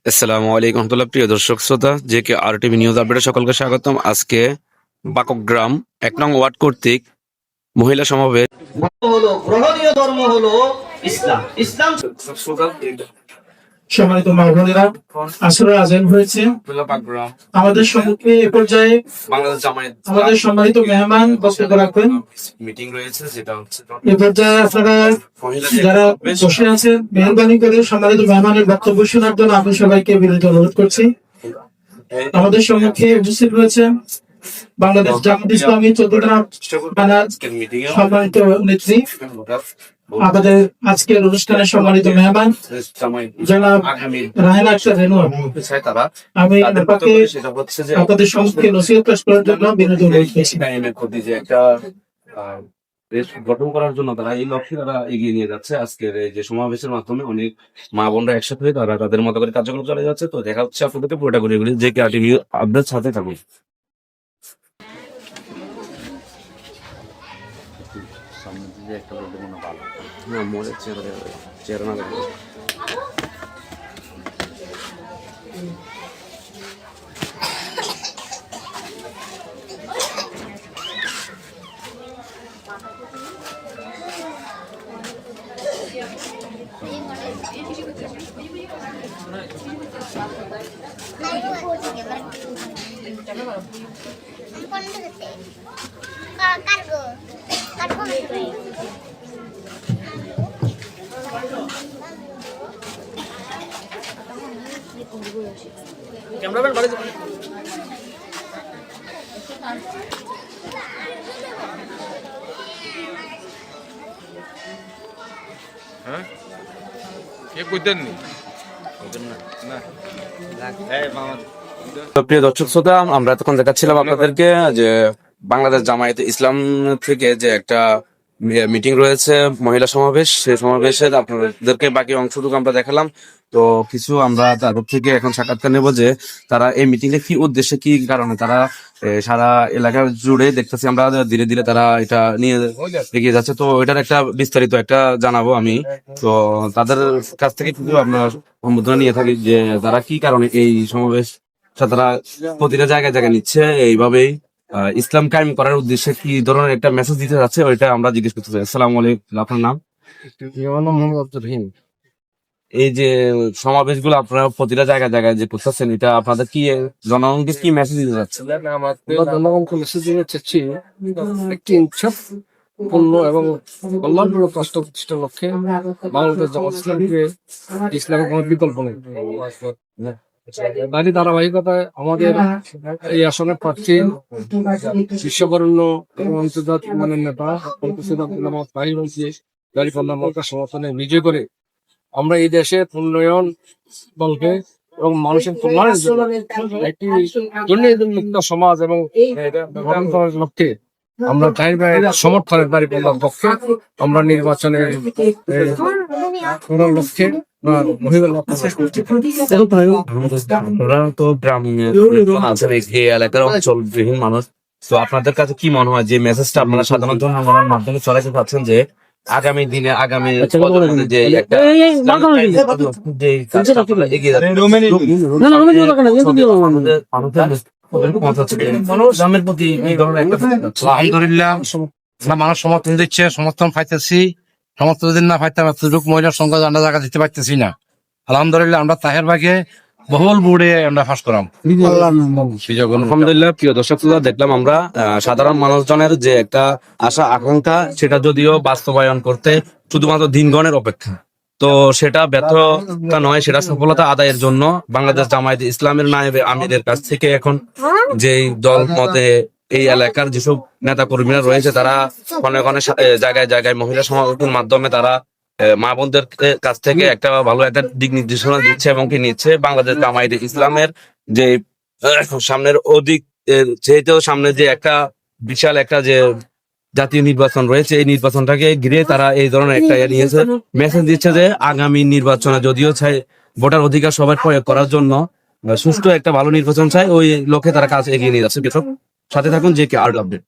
আসসালামু আলাইকুম রহমতুল্লাহ। প্রিয় দর্শক শ্রোতা, যে কে আর টিভি নিউজ আপডেটে সকলকে স্বাগতম। আজকে বাকগ্রাম 1 নং ওয়ার্ড কর্তৃক মহিলা সমাবেশ হলো গ্রহণীয় ধর্ম হলো ইসলাম। ইসলাম সম্মানিত মা বোনেরা, আসরে আজান হয়েছে। আমাদের সম্মুখে এ পর্যায়ে আমাদের সম্মানিত মেহমান বক্তব্য রাখবেন। মিটিং রয়েছে, যেটা হচ্ছে এ পর্যায়ে আপনারা যারা বসে আছেন, মেহরবানি করে সম্মানিত মেহমানের বক্তব্য শোনার জন্য আমি সবাইকে বিনীত অনুরোধ করছি। আমাদের সম্মুখে উপস্থিত রয়েছেন বাংলাদেশ জামাত ইসলামী 14 থানার সম্মানিত নেত্রী, আমাদের আজকের অনুষ্ঠানের সম্মানিত মেহমান জনাব রাহেনা আক্তার রেনু। আমি আপনাদের সম্মুখে নসিহত পেশ করার জন্য বিনীত অনুরোধ করছি। দেশ গঠন করার জন্য তারা এই লক্ষ্যে তারা এগিয়ে নিয়ে যাচ্ছে। আজকের এই যে সমাবেশের মাধ্যমে অনেক মা বোনরা একসাথে হয়ে তারা তাদের মতো করে কার্যক্রম চালিয়ে যাচ্ছে। তো দেখা হচ্ছে আপনাদেরকে পুরোটা করে এগুলি যে কে আর টিভি আপডেট সাথে থাকুন। হ্যাঁ, মনের চেহারা না দেখলে ক্যামেরাম্যান বাড়ি হ্যাঁ কে কইতেন নি না তো প্রিয় দর্শক শ্রোতা, আমরা এতক্ষণ দেখাচ্ছিলাম আপনাদেরকে যে বাংলাদেশ জামায়াতে ইসলাম থেকে যে একটা মিটিং রয়েছে, মহিলা সমাবেশ। সেই সমাবেশের আপনাদেরকে বাকি অংশটুকু আমরা দেখালাম। তো কিছু আমরা তাদের থেকে এখন সাক্ষাৎকার নেব যে তারা এই মিটিং এ কি উদ্দেশ্যে, কি কারণে তারা সারা এলাকা জুড়ে দেখতেছি আমরা ধীরে ধীরে তারা এটা নিয়ে এগিয়ে যাচ্ছে। তো এটার একটা বিস্তারিত একটা জানাবো আমি। তো তাদের কাছ থেকে কিছু আপনার সম্বোধনা নিয়ে থাকি যে তারা কি কারণে এই সমাবেশ তারা প্রতিটা জায়গায় জায়গায় নিচ্ছে, এইভাবেই ইসলাম কায়েম করার উদ্দেশ্যে কি ধরনের একটা মেসেজ দিতে যাচ্ছে, ওইটা আমরা জিজ্ঞেস করতে চাই। আসসালামু আলাইকুম, আপনার নাম? এই যে সমাবেশগুলো আপনারা প্রতিটা জায়গায় জায়গায় যে করতেছেন, এটা আপনাদের কি জনগণকে কি মেসেজ দিতে যাচ্ছে? আমরা জনগণকে মেসেজ দিতে চাচ্ছি একটি ইনসাফ পূর্ণ এবং কল্যাণমূলক রাষ্ট্র প্রতিষ্ঠার লক্ষ্যে বাংলাদেশ জামাত ইসলামকে ইসলামের কোনো বিকল্প নেই। তারই ধারাবাহিকতায় আমাদের এই আসনের প্রার্থী বিশ্ববরণ্য এবং আন্তর্জাতিক মানের নেতা গাড়িপাল্লা মার্কা সমর্থনে বিজয় করে আমরা এই দেশের উন্নয়ন বলকে এবং মানুষের কল্যাণের জন্য একটি দুর্নীতিমুক্ত সমাজ এবং গঠন করার লক্ষ্যে আমরা সমর্থনের দাঁড়িপাল্লার পক্ষে আমরা নির্বাচনের করার লক্ষ্যে তো গ্রামের এই এলাকার অঞ্চলবিহীন মানুষ, তো আপনাদের কাছে কি মনে হয় যে মেসেজটা আপনারা সাধারণত জনগণের মাধ্যমে চলাইতে পারছেন যে আগামী দিনে আগামী যে একটা গ্রামের প্রতি এই ধরনের একটা আলহামদুলিল্লাহ মানুষ সমর্থন দিচ্ছে, সমর্থন পাইতেছি। সমর্থন যদি না পাইতাম এতটুকু মহিলার সংখ্যা আমরা জায়গা দিতে পারতেছি না। আলহামদুলিল্লাহ আমরা তাহের ভাগে বহুল বুড়ে আমরা ফাঁস করাম। আলহামদুলিল্লাহ। প্রিয় দর্শক দেখলাম আমরা সাধারণ মানুষজনের যে একটা আশা আকাঙ্ক্ষা, সেটা যদিও বাস্তবায়ন করতে শুধুমাত্র দিনগণের অপেক্ষা। তো সেটা ব্যর্থতা নয়, সেটা সফলতা আদায়ের জন্য বাংলাদেশ জামায়াতে ইসলামের নায়েবে আমিরের কাছ থেকে এখন যেই দল মতে এই এলাকার যেসব নেতা কর্মীরা রয়েছে, তারা অনেক অনেক জায়গায় জায়গায় মহিলা সমাবেশের মাধ্যমে তারা মা বোনদের কাছ থেকে একটা ভালো একটা দিক নির্দেশনা দিচ্ছে এবং কি নিচ্ছে। বাংলাদেশ জামায়াতে ইসলামের যে সামনের যেহেতু সামনে যে একটা বিশাল একটা যে জাতীয় নির্বাচন রয়েছে, এই নির্বাচনটাকে ঘিরে তারা এই ধরনের একটা নিয়েছে, মেসেজ দিচ্ছে যে আগামী নির্বাচনে যদিও চাই ভোটার অধিকার সবার প্রয়োগ করার জন্য সুষ্ঠু একটা ভালো নির্বাচন চাই, ওই লক্ষ্যে তারা কাজ এগিয়ে নিয়ে যাচ্ছে। সাথে থাকুন যে কে আর আপডেট।